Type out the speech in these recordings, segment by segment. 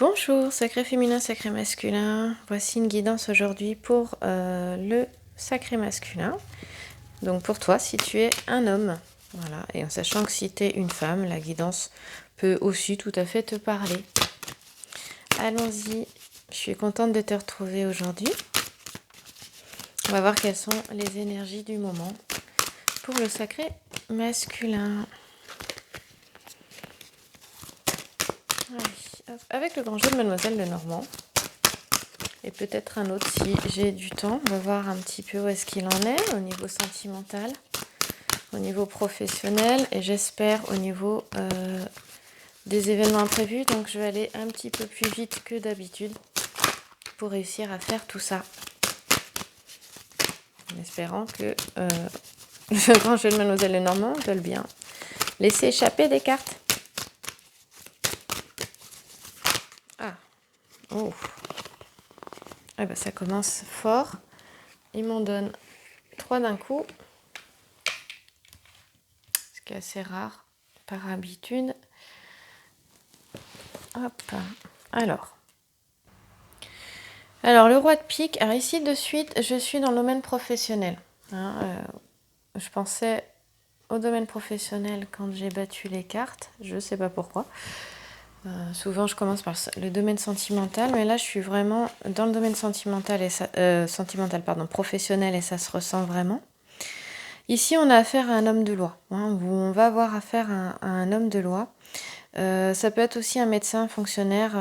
Bonjour, sacré féminin, sacré masculin. Voici une guidance aujourd'hui pour le sacré masculin. Donc pour toi, si tu es un homme, voilà, et en sachant que si tu es une femme, la guidance peut aussi tout à fait te parler. Allons-y, je suis contente de te retrouver aujourd'hui. On va voir quelles sont les énergies du moment pour le sacré masculin. Allez, hop, avec le grand jeu de Mademoiselle Lenormand. Et peut-être un autre si j'ai du temps. On va voir un petit peu où est-ce qu'il en est au niveau sentimental, au niveau professionnel et j'espère au niveau des événements imprévus. Donc je vais aller un petit peu plus vite que d'habitude pour réussir à faire tout ça. En espérant que le grand jeu de Mademoiselle Lenormand veuille bien laisser échapper des cartes. Ah, oh. Eh ben, ça commence fort. Il m'en donne 3 d'un coup. Ce qui est assez rare par habitude. Hop. Alors, le roi de pique. Alors ici, de suite, je suis dans le domaine professionnel. Je pensais au domaine professionnel quand j'ai battu les cartes. Je ne sais pas pourquoi. Souvent, je commence par le domaine sentimental, mais là, je suis vraiment dans le domaine sentimental professionnel, et ça se ressent vraiment. Ici, on a affaire à un homme de loi, où on va avoir affaire à un homme de loi. Ça peut être aussi un médecin, fonctionnaire,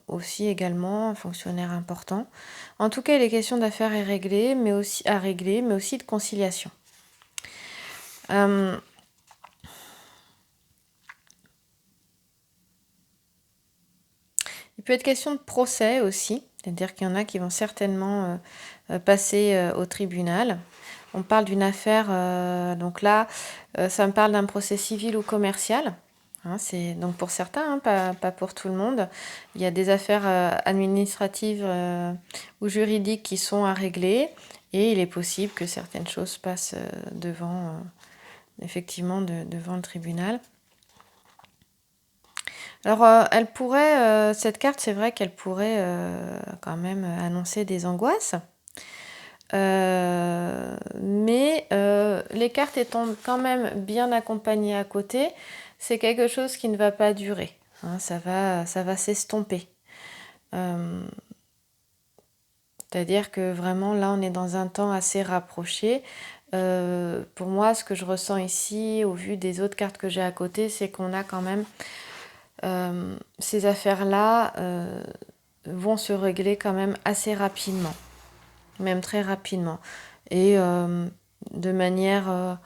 aussi également, un fonctionnaire important. En tout cas, il est question d'affaires à régler, mais aussi de conciliation. Il peut être question de procès aussi, c'est-à-dire qu'il y en a qui vont certainement passer au tribunal. On parle d'une affaire, donc là, ça me parle d'un procès civil ou commercial. C'est donc pour certains, pas pour tout le monde. Il y a des affaires administratives ou juridiques qui sont à régler et il est possible que certaines choses passent devant le tribunal. Alors, elle pourrait, cette carte, c'est vrai qu'elle pourrait quand même annoncer des angoisses. Mais les cartes étant quand même bien accompagnées à côté, c'est quelque chose qui ne va pas durer. Ça va s'estomper. C'est-à-dire que vraiment, là, on est dans un temps assez rapproché. Pour moi, ce que je ressens ici, au vu des autres cartes que j'ai à côté, c'est qu'on a quand même ces affaires-là vont se régler quand même assez rapidement, même très rapidement, et de manière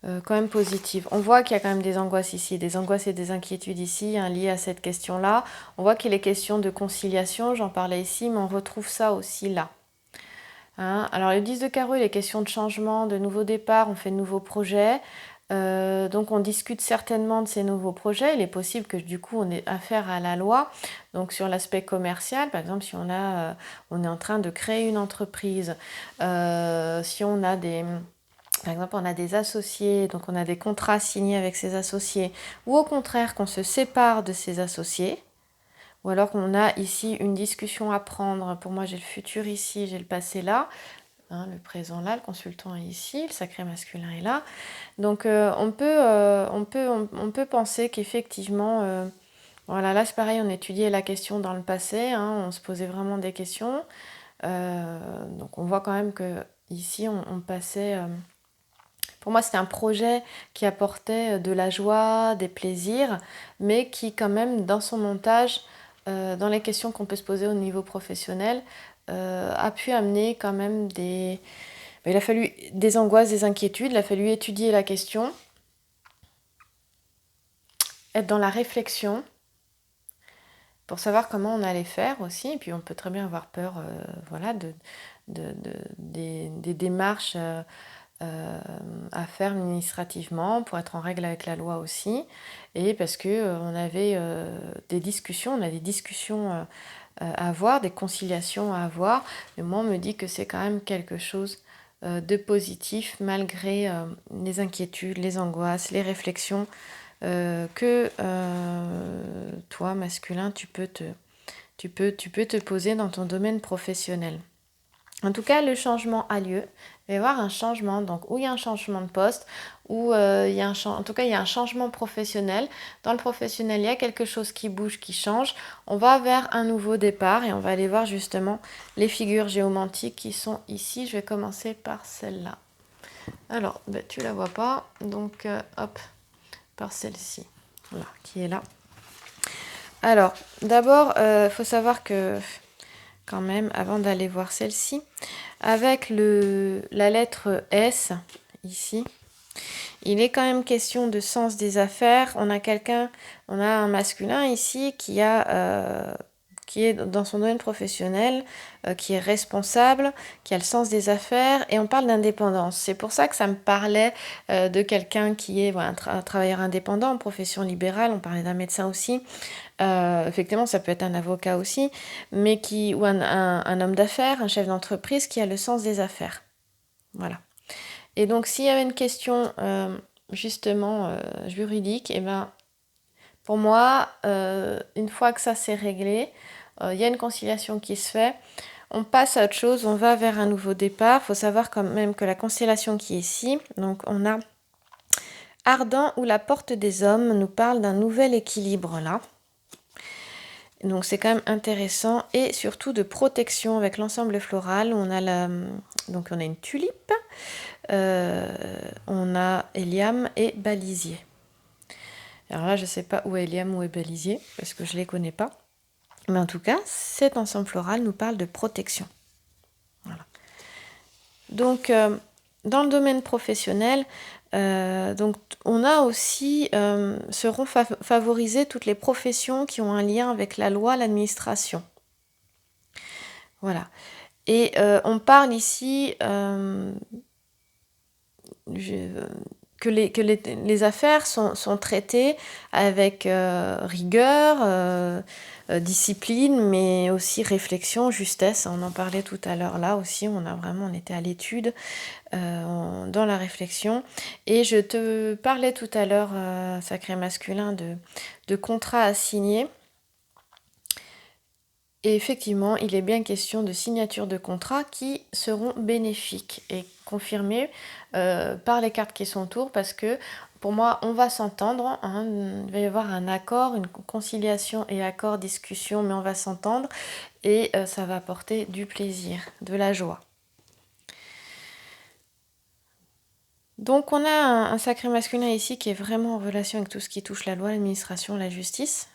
quand même positive. On voit qu'il y a quand même des angoisses ici, des angoisses et des inquiétudes ici liées à cette question-là. On voit qu'il est question de conciliation, j'en parlais ici, mais on retrouve ça aussi là. Alors le 10 de carreau, il est question de changement, de nouveaux départs, on fait de nouveaux projets. Donc on discute certainement de ces nouveaux projets. Il est possible que du coup on ait affaire à la loi. Donc sur l'aspect commercial, par exemple, si on est en train de créer une entreprise, si on a par exemple, on a des associés, donc on a des contrats signés avec ces associés, ou au contraire qu'on se sépare de ces associés, ou alors qu'on a ici une discussion à prendre. Pour moi, j'ai le futur ici, j'ai le passé là. Le présent là, le consultant est ici, le sacré masculin est là. Donc on peut penser qu'effectivement, voilà, là c'est pareil, on étudiait la question dans le passé, on se posait vraiment des questions. Donc on voit quand même que ici on passait. Pour moi, c'était un projet qui apportait de la joie, des plaisirs, mais qui quand même dans son montage, dans les questions qu'on peut se poser au niveau professionnel, a pu amener quand même il a fallu des angoisses, des inquiétudes, il a fallu étudier la question, être dans la réflexion pour savoir comment on allait faire aussi. Et puis on peut très bien avoir peur des démarches à faire administrativement pour être en règle avec la loi aussi. Et parce que on avait des discussions, à avoir, des conciliations à avoir. Mais moi, on me dit que c'est quand même quelque chose de positif malgré les inquiétudes, les angoisses, les réflexions que toi, masculin, tu peux te poser dans ton domaine professionnel. En tout cas, le changement a lieu. Il va y avoir un changement, donc où il y a un changement de poste, où il y a en tout cas il y a un changement professionnel. Dans le professionnel, il y a quelque chose qui bouge, qui change. On va vers un nouveau départ et on va aller voir justement les figures géomantiques qui sont ici. Je vais commencer par celle-là. Alors, tu la vois pas, donc hop, par celle-ci, voilà, qui est là. Alors, d'abord, faut savoir que quand même, avant d'aller voir celle-ci, avec la lettre S, ici, il est quand même question de sens des affaires. On a un masculin ici qui est dans son domaine professionnel, qui est responsable, qui a le sens des affaires, et on parle d'indépendance. C'est pour ça que ça me parlait de quelqu'un qui est un travailleur indépendant en profession libérale. On parlait d'un médecin aussi. Effectivement, ça peut être un avocat aussi, mais ou un homme d'affaires, un chef d'entreprise qui a le sens des affaires. Voilà. Et donc, s'il y avait une question justement juridique, pour moi, une fois que ça s'est réglé, il y a une conciliation qui se fait. On passe à autre chose, on va vers un nouveau départ. Il faut savoir quand même que la constellation qui est ici, donc on a Ardent ou la porte des hommes, nous parle d'un nouvel équilibre là. Donc c'est quand même intéressant et surtout de protection avec l'ensemble floral. On a une tulipe, on a Hélium et Balisier. Alors là, je ne sais pas où est Hélium, où est Balisier, parce que je ne les connais pas. Mais en tout cas, cet ensemble floral nous parle de protection. Voilà. Donc, dans le domaine professionnel, on a aussi, seront favorisées toutes les professions qui ont un lien avec la loi, l'administration. Voilà. Et on parle ici que les affaires sont traitées avec rigueur, discipline, mais aussi réflexion, justesse. On en parlait tout à l'heure là aussi, on était à l'étude dans la réflexion. Et je te parlais tout à l'heure, sacré masculin, de contrats à signer. Et effectivement, il est bien question de signature de contrats qui seront bénéfiques et confirmés par les cartes qui sont autour, parce que pour moi, on va s'entendre, hein, il va y avoir un accord, une conciliation et accord, discussion, mais on va s'entendre et ça va apporter du plaisir, de la joie. Donc on a un sacré masculin ici qui est vraiment en relation avec tout ce qui touche la loi, l'administration, la justice.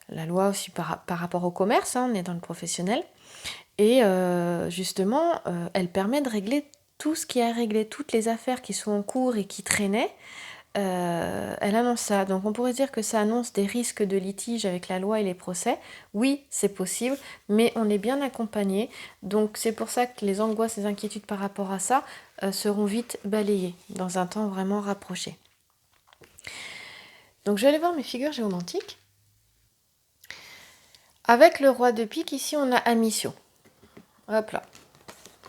La loi aussi par rapport au commerce, hein, on est dans le professionnel. Et justement, elle permet de régler tout ce qui a réglé, toutes les affaires qui sont en cours et qui traînaient. Elle annonce ça. Donc on pourrait dire que ça annonce des risques de litige avec la loi et les procès. Oui, c'est possible, mais on est bien accompagné. Donc c'est pour ça que les angoisses, les inquiétudes par rapport à ça seront vite balayées dans un temps vraiment rapproché. Donc je vais aller voir mes figures géomantiques. Avec le roi de pique, ici on a Amicio. Hop là.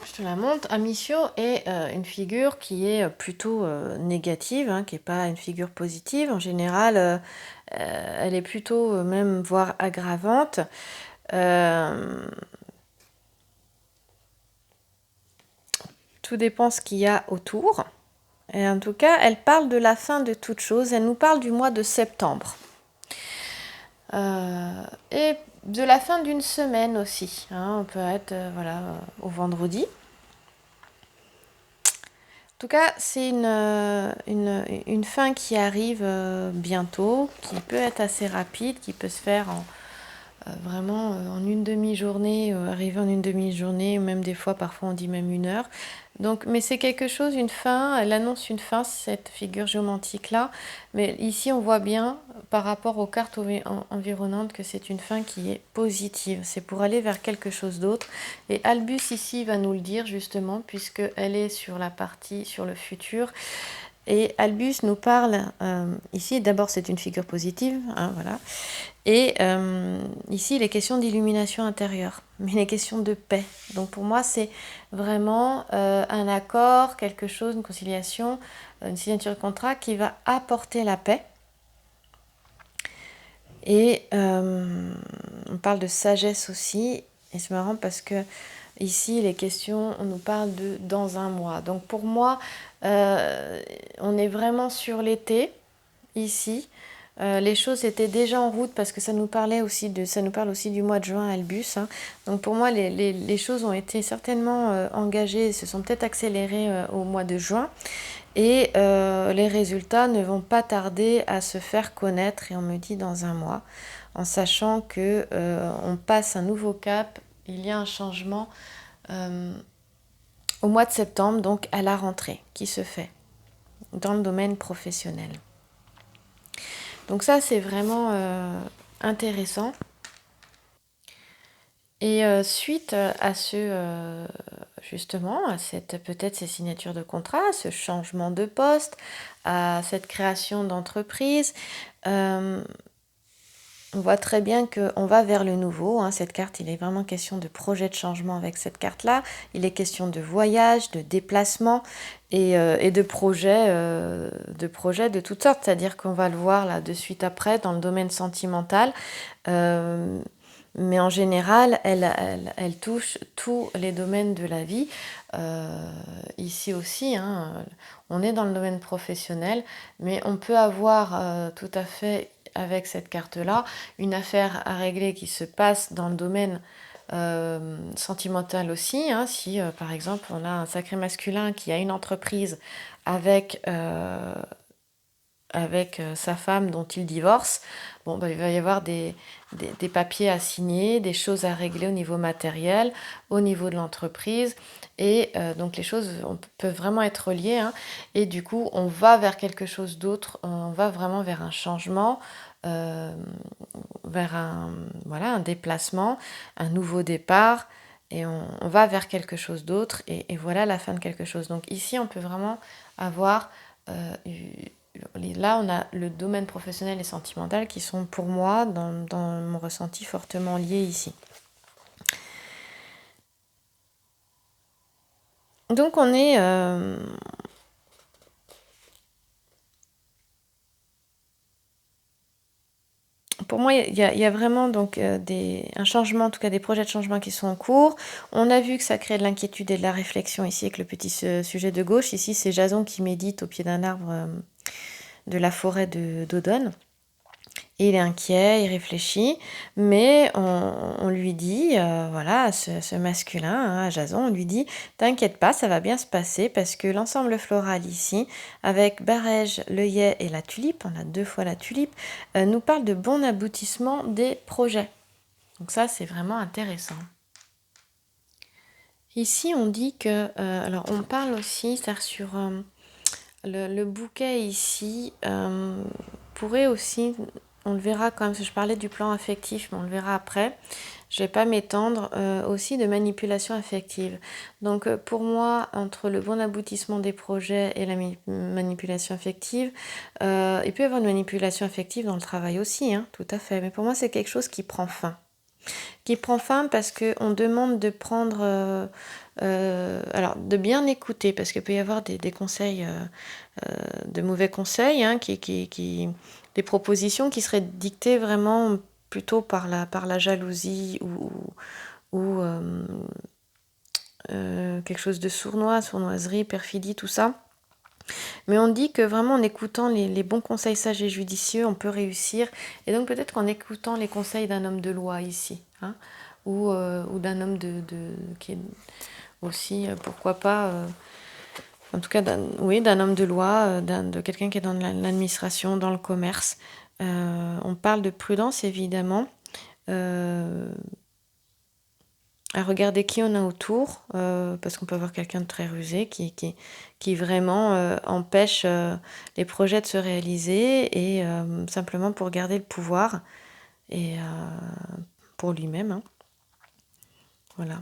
Je te la montre. Amicio est une figure qui est plutôt négative, hein, qui n'est pas une figure positive. En général, elle est plutôt même voire aggravante. Tout dépend ce qu'il y a autour. Et en tout cas, elle parle de la fin de toute chose. Elle nous parle du mois de septembre. Et de la fin d'une semaine aussi. Hein, on peut être au vendredi. En tout cas, c'est une fin qui arrive bientôt, qui peut être assez rapide, qui peut se faire vraiment en une demi-journée, arriver en une demi-journée, ou même des fois, parfois on dit même 1 heure. Donc, mais c'est quelque chose, une fin, elle annonce une fin, cette figure géomantique-là. Mais ici, on voit bien, par rapport aux cartes environnantes, que c'est une fin qui est positive. C'est pour aller vers quelque chose d'autre. Et Albus, ici, va nous le dire, justement, puisqu'elle est sur la partie, sur le futur. Et Albus nous parle, ici, d'abord, c'est une figure positive, hein, voilà. Et ici, il est question d'illumination intérieure, mais il est question de paix. Donc pour moi, c'est vraiment un accord, quelque chose, une conciliation une signature de contrat qui va apporter la paix. Et on parle de sagesse aussi. Et c'est marrant parce que ici, les questions, on nous parle de dans un mois. Donc pour moi, on est vraiment sur l'été, ici. Les choses étaient déjà en route parce que ça nous parle aussi du mois de juin à Albus. Hein. Donc pour moi, les choses ont été certainement engagées et se sont peut-être accélérées au mois de juin. Et les résultats ne vont pas tarder à se faire connaître, et on me dit dans un mois, en sachant que on passe un nouveau cap, il y a un changement au mois de septembre, donc à la rentrée, qui se fait dans le domaine professionnel. Donc ça, c'est vraiment intéressant. Et suite à justement, à peut-être ces signatures de contrat, ce changement de poste, à cette création d'entreprise, on voit très bien qu'on va vers le nouveau. Hein. Cette carte, il est vraiment question de projet de changement avec cette carte-là. Il est question de voyage, de déplacement et de projets de toutes sortes. C'est-à-dire qu'on va le voir là de suite après dans le domaine sentimental. Mais en général, elle touche tous les domaines de la vie. Ici aussi, hein, on est dans le domaine professionnel, mais on peut avoir tout à fait, avec cette carte-là, une affaire à régler qui se passe dans le domaine sentimental aussi. Hein, si, par exemple, on a un sacré masculin qui a une entreprise avec sa femme dont il divorce, bon, bah, il va y avoir des papiers à signer, des choses à régler au niveau matériel, au niveau de l'entreprise. Et donc les choses peuvent vraiment être liées. Hein, et du coup, on va vers quelque chose d'autre, on va vraiment vers un changement, vers un déplacement, un nouveau départ. Et on va vers quelque chose d'autre. Et voilà la fin de quelque chose. Donc ici, on peut vraiment avoir... là, on a le domaine professionnel et sentimental qui sont pour moi, dans mon ressenti, fortement liés ici. Donc on est... pour moi, il y a vraiment donc, un changement, en tout cas des projets de changement qui sont en cours. On a vu que ça crée de l'inquiétude et de la réflexion ici avec le petit sujet de gauche. Ici, c'est Jason qui médite au pied d'un arbre de la forêt d'Odone. Et il est inquiet, il réfléchit, mais on lui dit, voilà, ce masculin, hein, Jason, on lui dit, t'inquiète pas, ça va bien se passer parce que l'ensemble floral ici, avec Barège, l'œillet et la tulipe, on a 2 fois la tulipe, nous parle de bon aboutissement des projets. Donc ça, c'est vraiment intéressant. Ici, on dit que, alors on parle aussi, c'est-à-dire sur le bouquet ici, pourrait aussi... On le verra quand même, parce que je parlais du plan affectif, mais on le verra après. Je ne vais pas m'étendre aussi de manipulation affective. Donc pour moi, entre le bon aboutissement des projets et la manipulation affective, il peut y avoir une manipulation affective dans le travail aussi, hein, tout à fait. Mais pour moi, c'est quelque chose qui prend fin. Qui prend fin parce qu'on demande de prendre... alors, de bien écouter, parce qu'il peut y avoir des conseils, de mauvais conseils, hein, des propositions qui seraient dictées vraiment plutôt par la jalousie ou quelque chose de sournoiserie, perfidie, tout ça. Mais on dit que vraiment en écoutant les bons conseils sages et judicieux, on peut réussir. Et donc peut-être qu'en écoutant les conseils d'un homme de loi ici, hein, ou d'un homme qui est aussi, pourquoi pas... en tout cas, d'un homme de loi, de quelqu'un qui est dans l'administration, dans le commerce. On parle de prudence, évidemment, à regarder qui on a autour, parce qu'on peut avoir quelqu'un de très rusé qui vraiment empêche les projets de se réaliser et simplement pour garder le pouvoir et pour lui-même. Hein. Voilà.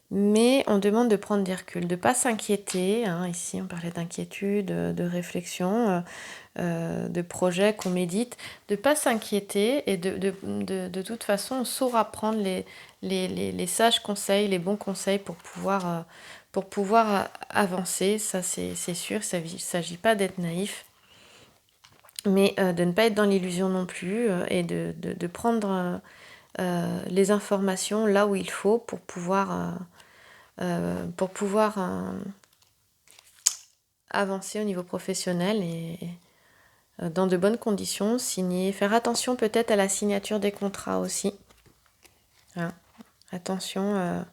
Mais on demande de prendre des reculs, de ne pas s'inquiéter. Hein, ici, on parlait d'inquiétude, de réflexion, de projet qu'on médite. De ne pas s'inquiéter et de toute façon, on saura prendre les sages conseils, les bons conseils pour pouvoir pour pouvoir avancer, ça c'est sûr, il ne s'agit pas d'être naïf, mais de ne pas être dans l'illusion non plus et de prendre les informations là où il faut pour pouvoir avancer au niveau professionnel et dans de bonnes conditions, signer, faire attention peut-être à la signature des contrats aussi. Hein. Attention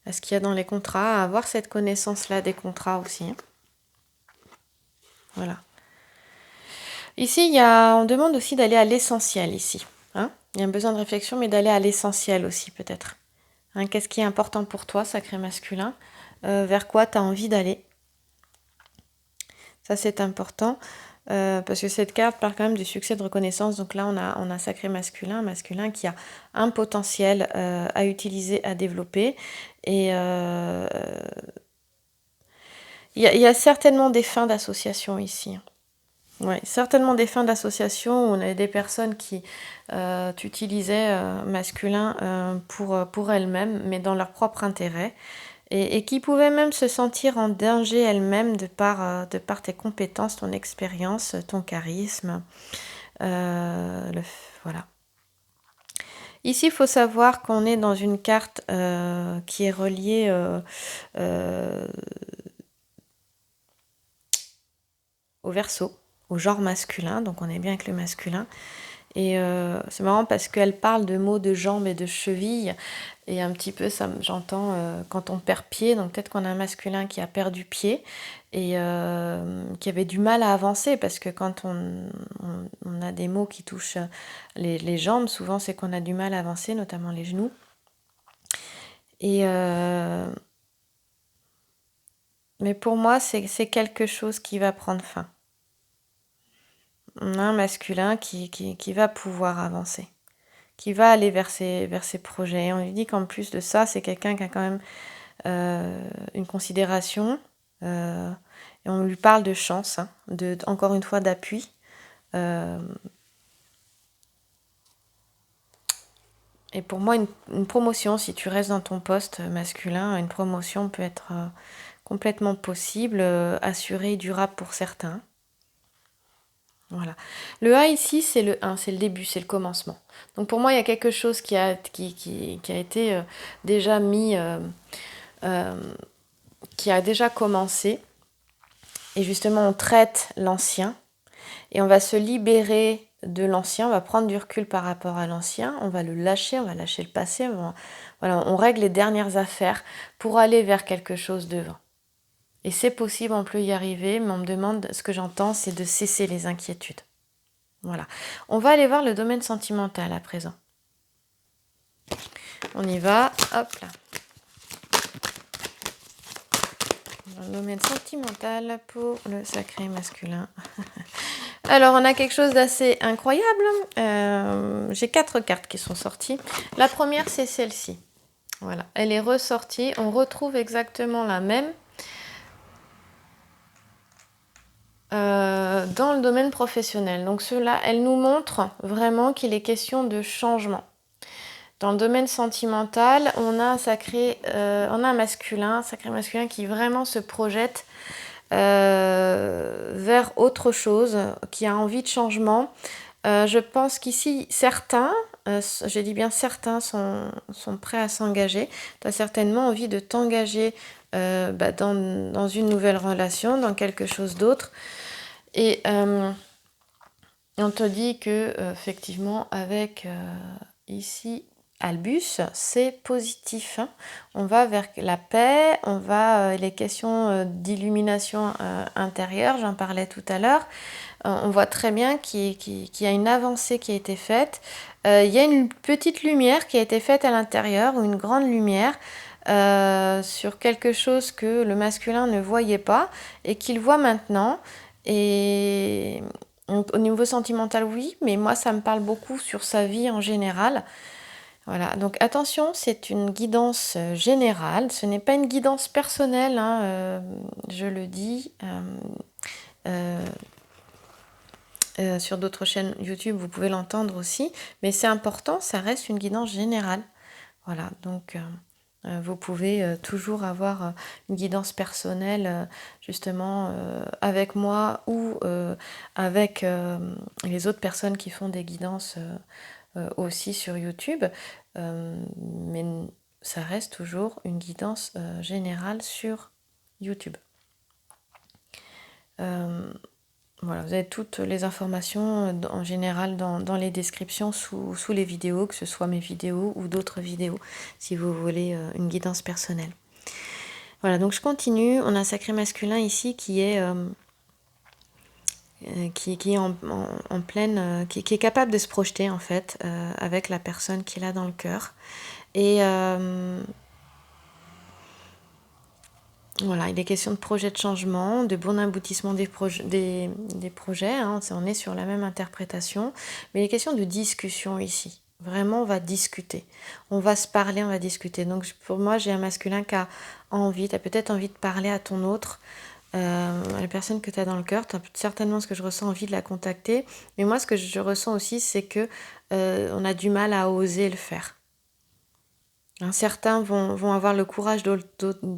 à ce qu'il y a dans les contrats, à avoir cette connaissance-là des contrats aussi. Hein. Voilà. Ici, on demande aussi d'aller à l'essentiel ici. Hein. Il y a un besoin de réflexion, mais d'aller à l'essentiel aussi peut-être. Hein, qu'est-ce qui est important pour toi, sacré masculin? Vers quoi tu as envie d'aller? Ça, c'est important. Parce que cette carte parle quand même du succès de reconnaissance. Donc là, on a sacré masculin, masculin qui a un potentiel à utiliser, à développer. Et il y a certainement des fins d'association ici. Ouais, certainement des fins d'association où on a des personnes qui utilisaient masculin pour elles-mêmes, mais dans leur propre intérêt. Et qui pouvaient même se sentir en danger elles-mêmes de par tes compétences, ton expérience, ton charisme. Voilà. Ici, il faut savoir qu'on est dans une carte qui est reliée au Verseau, au genre masculin, donc on est bien avec le masculin. Et c'est marrant parce qu'elle parle de mots de jambes et de chevilles. Et un petit peu, ça, j'entends quand on perd pied, donc peut-être qu'on a un masculin qui a perdu pied et qui avait du mal à avancer parce que quand on a des mots qui touchent les jambes, souvent c'est qu'on a du mal à avancer, notamment les genoux. Et mais pour moi, c'est quelque chose qui va prendre fin. On a un masculin qui va pouvoir avancer, qui va aller vers ses projets. Et on lui dit qu'en plus de ça, c'est quelqu'un qui a quand même une considération. Et on lui parle de chance, hein, encore une fois d'appui. Et pour moi, une promotion, si tu restes dans ton poste masculin, une promotion peut être complètement possible, assurée et durable pour certains. Voilà. Le A ici, c'est le 1, c'est le début, c'est le commencement. Donc pour moi, il y a quelque chose qui a été déjà mis, qui a déjà commencé. Et justement, on traite l'ancien et on va se libérer de l'ancien, on va prendre du recul par rapport à l'ancien, on va lâcher le passé, voilà, on règle les dernières affaires pour aller vers quelque chose devant. Et c'est possible, on peut y arriver, mais on me demande, ce que j'entends, c'est de cesser les inquiétudes. Voilà. On va aller voir le domaine sentimental à présent. On y va, hop là. Le domaine sentimental pour le sacré masculin. Alors, on a quelque chose d'assez incroyable. J'ai 4 cartes qui sont sorties. La première, c'est celle-ci. Voilà, elle est ressortie. On retrouve exactement la même dans le domaine professionnel. Donc, cela, elle nous montre vraiment qu'il est question de changement. Dans le domaine sentimental, on a un masculin, un sacré masculin qui vraiment se projette vers autre chose, qui a envie de changement. Je pense qu'ici, certains, je dis bien certains, sont prêts à s'engager. Tu as certainement envie de t'engager dans une nouvelle relation, dans quelque chose d'autre. Et on te dit que, effectivement, avec ici Albus, c'est positif. Hein. On va vers la paix, on va les questions d'illumination intérieure, j'en parlais tout à l'heure. On voit très bien qu'il y a une avancée qui a été faite. Il y a une petite lumière qui a été faite à l'intérieur, ou une grande lumière, sur quelque chose que le masculin ne voyait pas et qu'il voit maintenant. Et au niveau sentimental, oui, mais moi, ça me parle beaucoup sur sa vie en général. Voilà, donc attention, c'est une guidance générale, ce n'est pas une guidance personnelle, hein, je le dis. Sur d'autres chaînes YouTube, vous pouvez l'entendre aussi, mais c'est important, ça reste une guidance générale. Voilà, donc Vous pouvez toujours avoir une guidance personnelle justement avec moi ou avec les autres personnes qui font des guidances aussi sur YouTube. Mais ça reste toujours une guidance générale sur YouTube. Voilà, vous avez toutes les informations en général dans les descriptions sous les vidéos, que ce soit mes vidéos ou d'autres vidéos, si vous voulez une guidance personnelle. Voilà, donc je continue. On a un sacré masculin ici qui est en pleine, qui est capable de se projeter en fait avec la personne qu'il a dans le cœur. Et voilà, il est question de projets de changement, de bon aboutissement des projets. Hein, on est sur la même interprétation, mais il est question de discussion ici. Vraiment, on va discuter. On va se parler, on va discuter. Donc, pour moi, j'ai un masculin qui a envie, tu as peut-être envie de parler à ton autre, à la personne que tu as dans le cœur. Tu as certainement, ce que je ressens, envie de la contacter. Mais moi, ce que je ressens aussi, c'est que on a du mal à oser le faire. Certains vont avoir le courage de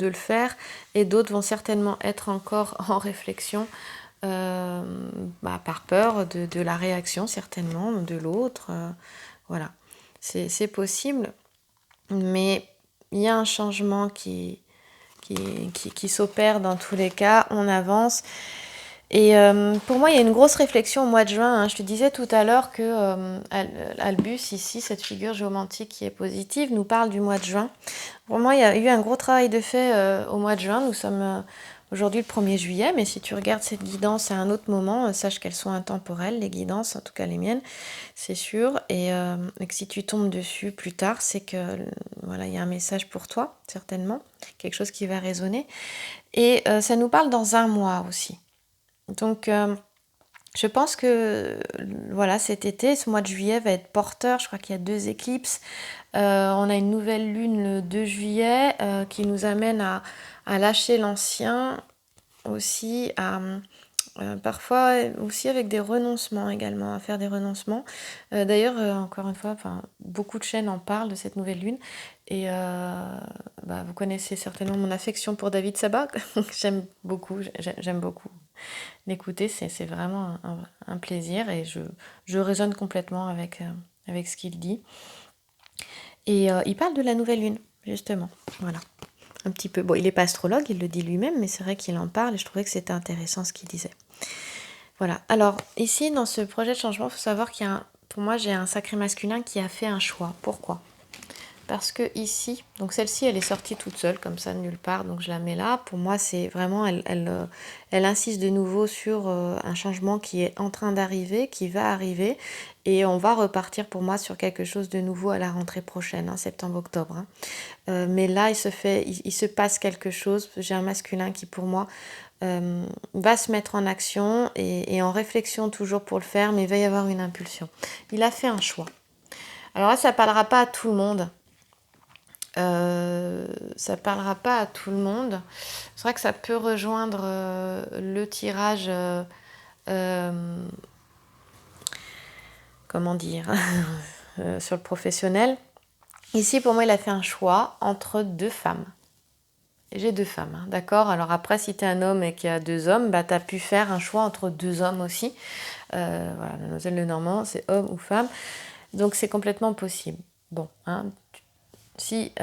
le faire et d'autres vont certainement être encore en réflexion par peur de la réaction certainement de l'autre. Voilà, c'est possible, mais il y a un changement qui s'opère dans tous les cas, on avance. Et pour moi, il y a une grosse réflexion au mois de juin. Hein. Je te disais tout à l'heure que Albus, ici, cette figure géomantique qui est positive, nous parle du mois de juin. Pour moi, il y a eu un gros travail de fait au mois de juin. Nous sommes aujourd'hui le 1er juillet, mais si tu regardes cette guidance à un autre moment, sache qu'elles sont intemporelles, les guidances, en tout cas les miennes, c'est sûr. Et que si tu tombes dessus plus tard, c'est que voilà, il y a un message pour toi, certainement, quelque chose qui va résonner. Et ça nous parle dans un mois aussi. Donc, je pense que voilà, cet été, ce mois de juillet va être porteur. Je crois qu'il y a 2 éclipses. On a une nouvelle lune le 2 juillet qui nous amène à lâcher l'ancien aussi, parfois aussi avec des renoncements également, à faire des renoncements. D'ailleurs, encore une fois, beaucoup de chaînes en parlent de cette nouvelle lune. Et vous connaissez certainement mon affection pour David Sabat. J'aime beaucoup l'écouter, c'est vraiment un plaisir et je résonne complètement avec ce qu'il dit. Et il parle de la nouvelle lune, justement. Voilà, un petit peu. Bon, il n'est pas astrologue, il le dit lui-même, mais c'est vrai qu'il en parle et je trouvais que c'était intéressant ce qu'il disait. Voilà, alors ici, dans ce projet de changement, il faut savoir pour moi, j'ai un sacré masculin qui a fait un choix. Pourquoi ? Parce que ici, donc celle-ci, elle est sortie toute seule, comme ça, de nulle part, donc je la mets là. Pour moi, c'est vraiment, elle insiste de nouveau sur un changement qui est en train d'arriver, qui va arriver, et on va repartir pour moi sur quelque chose de nouveau à la rentrée prochaine, septembre-octobre. Mais là, il se passe quelque chose. J'ai un masculin qui, pour moi, va se mettre en action et en réflexion toujours pour le faire, mais il va y avoir une impulsion. Il a fait un choix. Alors là, ça ne parlera pas à tout le monde. Ça parlera pas à tout le monde. C'est vrai que ça peut rejoindre le tirage, comment dire, sur le professionnel. Ici, pour moi, il a fait un choix entre 2 femmes. Et j'ai 2 femmes, hein, d'accord ? Alors après, si tu es un homme et qu'il y a 2 hommes, tu as pu faire un choix entre 2 hommes aussi. Voilà, Mademoiselle Lenormand, c'est homme ou femme. Donc c'est complètement possible. Bon, hein, si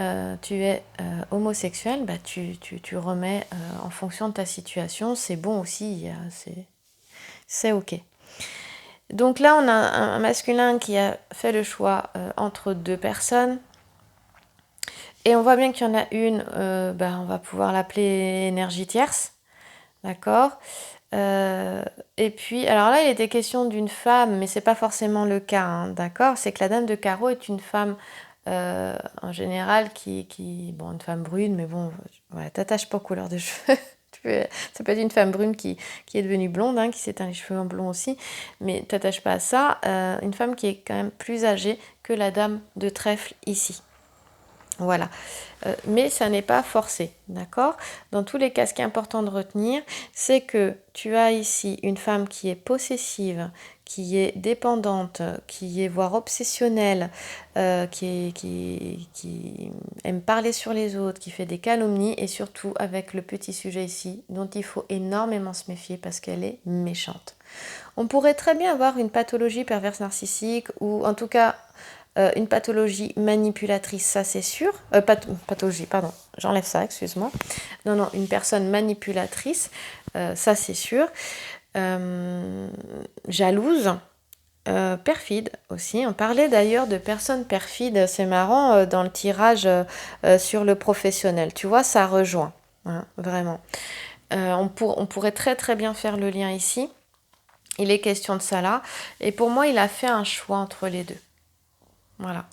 tu es homosexuel, tu remets en fonction de ta situation. C'est bon aussi, c'est ok. Donc là, on a un masculin qui a fait le choix entre 2 personnes. Et on voit bien qu'il y en a une, on va pouvoir l'appeler énergie tierce. D'accord ? Et puis, alors là, il était question d'une femme, mais c'est pas forcément le cas. Hein, d'accord ? C'est que la dame de carreau est une femme... en général, une femme brune, mais bon, voilà, t'attaches pas aux couleurs de cheveux. Ça peut être une femme brune qui est devenue blonde, hein, qui s'éteint les cheveux en blond aussi, mais t'attaches pas à ça. Une femme qui est quand même plus âgée que la dame de trèfle ici. Voilà. Mais ça n'est pas forcé, d'accord ? Dans tous les cas, ce qui est important de retenir, c'est que tu as ici une femme qui est possessive, qui est dépendante, qui est voire obsessionnelle, qui aime parler sur les autres, qui fait des calomnies, et surtout avec le petit sujet ici, dont il faut énormément se méfier parce qu'elle est méchante. On pourrait très bien avoir une pathologie perverse narcissique, ou en tout cas une pathologie manipulatrice, ça c'est sûr. Pathologie, pardon, j'enlève ça, excuse-moi. Non, une personne manipulatrice, ça c'est sûr. Jalouse, perfide aussi. On parlait d'ailleurs de personnes perfides, c'est marrant, dans le tirage sur le professionnel. Tu vois, ça rejoint, hein, vraiment. On pourrait très très bien faire le lien ici. Il est question de ça là. Et pour moi, il a fait un choix entre les deux. Voilà.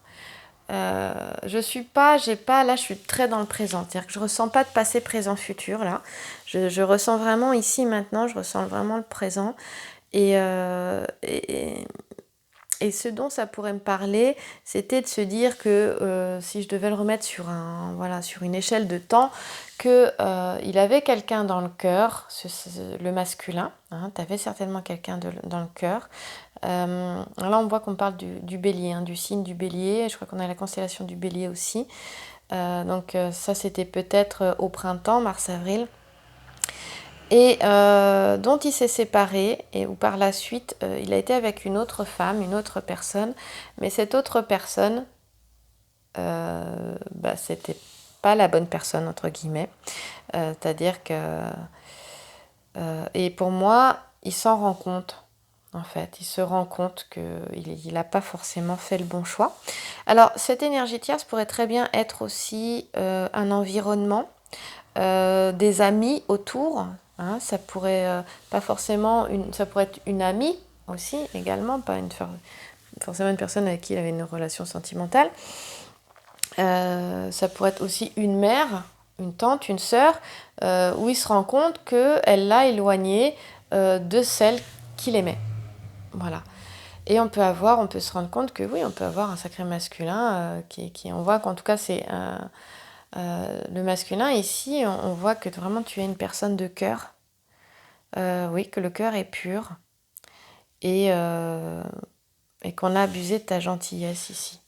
Je suis très dans le présent. C'est-à-dire que je ressens pas de passé, présent, futur là. Je ressens vraiment ici, maintenant, je ressens vraiment le présent. Et ce dont ça pourrait me parler, c'était de se dire que si je devais le remettre sur une échelle de temps, que il avait quelqu'un dans le cœur, le masculin, hein, tu avais certainement quelqu'un dans le cœur. Là, on voit qu'on parle du bélier, hein, du signe du bélier. Je crois qu'on a la constellation du bélier aussi. Donc ça, c'était peut-être au printemps, mars-avril. Et dont il s'est séparé, et où par la suite il a été avec une autre femme, une autre personne, mais cette autre personne, c'était pas la bonne personne entre guillemets, c'est-à-dire que et pour moi il s'en rend compte, en fait, il se rend compte qu'il n'a pas forcément fait le bon choix. Alors cette énergie tierce pourrait très bien être aussi un environnement, des amis autour, hein, ça pourrait pas forcément ça pourrait être une amie aussi également, pas forcément une personne avec qui il avait une relation sentimentale. Ça pourrait être aussi une mère, une tante, une sœur, où il se rend compte qu'elle l'a éloigné de celle qu'il aimait. Voilà. Et on peut se rendre compte que oui, on peut avoir un sacré masculin on voit qu'en tout cas c'est le masculin ici, on voit que vraiment tu es une personne de cœur. Oui, que le cœur est pur et qu'on a abusé de ta gentillesse ici.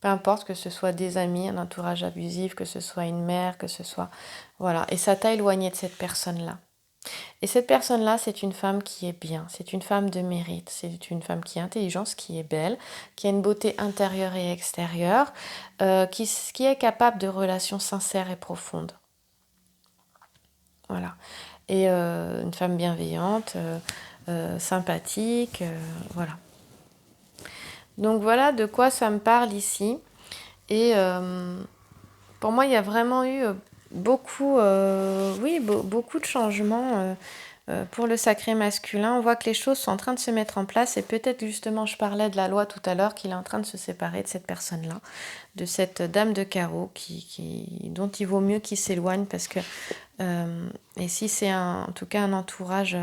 Peu importe que ce soit des amis, un entourage abusif, que ce soit une mère, que ce soit... Voilà, et ça t'a éloigné de cette personne-là. Et cette personne-là, c'est une femme qui est bien, c'est une femme de mérite, c'est une femme qui est intelligente, qui est belle, qui a une beauté intérieure et extérieure, qui est capable de relations sincères et profondes. Voilà. Et une femme bienveillante, sympathique, voilà. Donc voilà de quoi ça me parle ici. Et pour moi, il y a vraiment eu beaucoup de changements pour le sacré masculin. On voit que les choses sont en train de se mettre en place, et peut-être justement, je parlais de la loi tout à l'heure, qu'il est en train de se séparer de cette personne-là, de cette dame de carreau dont il vaut mieux qu'il s'éloigne, parce que et si c'est en tout cas un entourage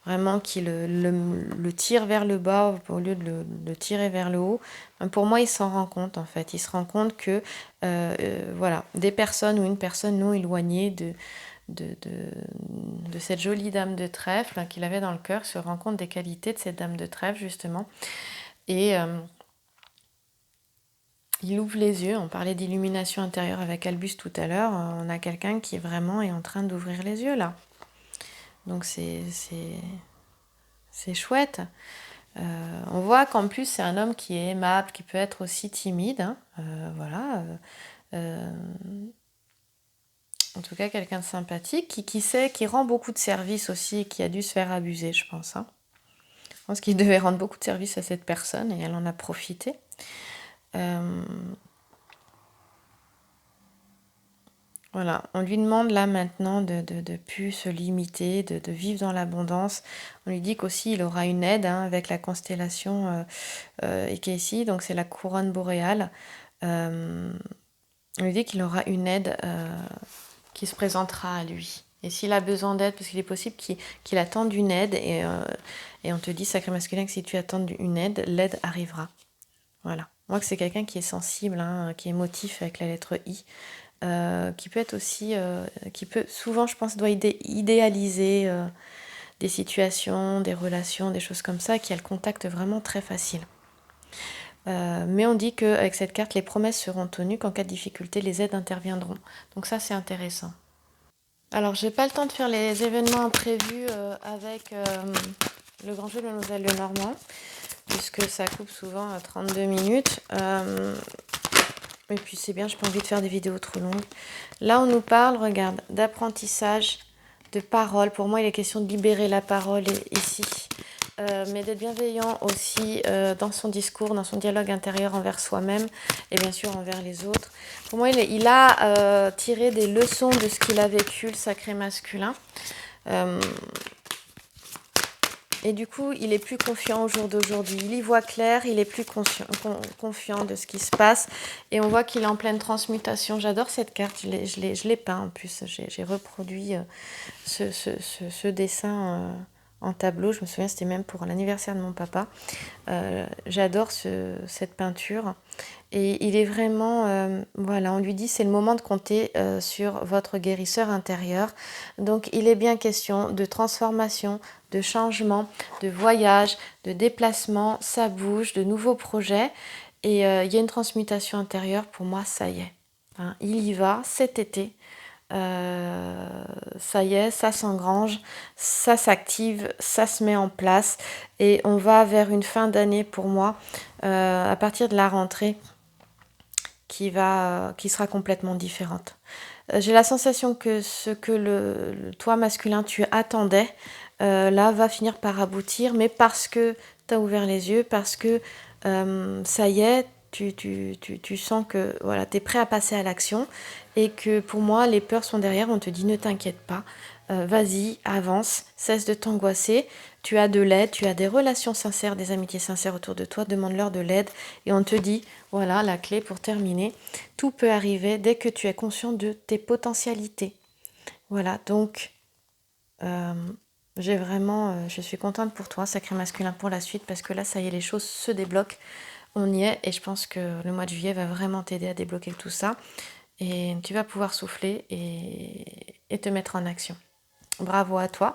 vraiment qui le tire vers le bas au lieu de le tirer vers le haut, pour moi il s'en rend compte, en fait. Il se rend compte que voilà, des personnes ou une personne l'ont éloigné de cette jolie dame de trèfle qu'il avait dans le cœur, se rend compte des qualités de cette dame de trèfle justement, et il ouvre les yeux. On parlait d'illumination intérieure avec Albus tout à l'heure, on a quelqu'un qui vraiment est en train d'ouvrir les yeux là. Donc c'est chouette. On voit qu'en plus c'est un homme qui est aimable, qui peut être aussi timide, hein. Voilà. En tout cas quelqu'un de sympathique, qui rend beaucoup de services aussi, et qui a dû se faire abuser, je pense, hein. Je pense qu'il devait rendre beaucoup de services à cette personne et elle en a profité. Voilà, on lui demande là maintenant de plus se limiter, de vivre dans l'abondance. On lui dit qu'aussi il aura une aide, hein, avec la constellation et qui est ici, donc c'est la couronne boréale. On lui dit qu'il aura une aide qui se présentera à lui. Et s'il a besoin d'aide, parce qu'il est possible qu'il attende une aide, et on te dit, sacré masculin, que si tu attends une aide, l'aide arrivera. Voilà. Moi, que c'est quelqu'un qui est sensible, hein, qui est émotif avec la lettre I. Qui peut être aussi, qui peut souvent, je pense, doit idéaliser des situations, des relations, des choses comme ça, qui a le contact vraiment très facile. Mais on dit qu'avec cette carte, les promesses seront tenues, qu'en cas de difficulté, les aides interviendront. Donc ça, c'est intéressant. Alors, j'ai pas le temps de faire les événements imprévus avec le grand jeu de Mademoiselle Lenormand, puisque ça coupe souvent à 32 minutes. Et puis c'est bien, j'ai pas envie de faire des vidéos trop longues. Là, on nous parle, regarde, d'apprentissage, de parole. Pour moi, il est question de libérer la parole ici. Mais d'être bienveillant aussi dans son discours, dans son dialogue intérieur envers soi-même et bien sûr envers les autres. Pour moi, il a tiré des leçons de ce qu'il a vécu, le sacré masculin. Et du coup, il est plus confiant au jour d'aujourd'hui. Il y voit clair, il est plus confiant de ce qui se passe. Et on voit qu'il est en pleine transmutation. J'adore cette carte, je l'ai peint en plus. J'ai reproduit ce dessin en tableau. Je me souviens, c'était même pour l'anniversaire de mon papa. J'adore cette peinture. Et il est vraiment, voilà, on lui dit c'est le moment de compter sur votre guérisseur intérieur. Donc il est bien question de transformation, de changement, de voyage, de déplacement, ça bouge, de nouveaux projets. Et il y a une transmutation intérieure, pour moi, ça y est. Hein, il y va cet été. Ça y est, ça s'engrange, ça s'active, ça se met en place. Et on va vers une fin d'année pour moi, à partir de la rentrée, qui sera complètement différente. J'ai la sensation que ce que le toi masculin tu attendais, là va finir par aboutir, mais parce que tu as ouvert les yeux, parce que ça y est, tu sens que voilà, tu es prêt à passer à l'action et que pour moi les peurs sont derrière, on te dit ne t'inquiète pas, vas-y, avance, cesse de t'angoisser, tu as de l'aide, tu as des relations sincères, des amitiés sincères autour de toi, demande-leur de l'aide et on te dit, voilà la clé pour terminer, tout peut arriver dès que tu es conscient de tes potentialités. Voilà, donc je suis contente pour toi, sacré masculin, pour la suite, parce que là, ça y est, les choses se débloquent, on y est, et je pense que le mois de juillet va vraiment t'aider à débloquer tout ça, et tu vas pouvoir souffler et te mettre en action. Bravo à toi.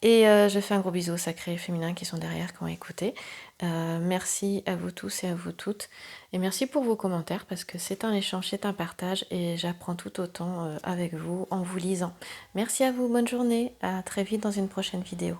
Et je fais un gros bisou aux sacrés féminins qui sont derrière, qui ont écouté. Merci à vous tous et à vous toutes. Et merci pour vos commentaires parce que c'est un échange, c'est un partage et j'apprends tout autant avec vous en vous lisant. Merci à vous, bonne journée, à très vite dans une prochaine vidéo.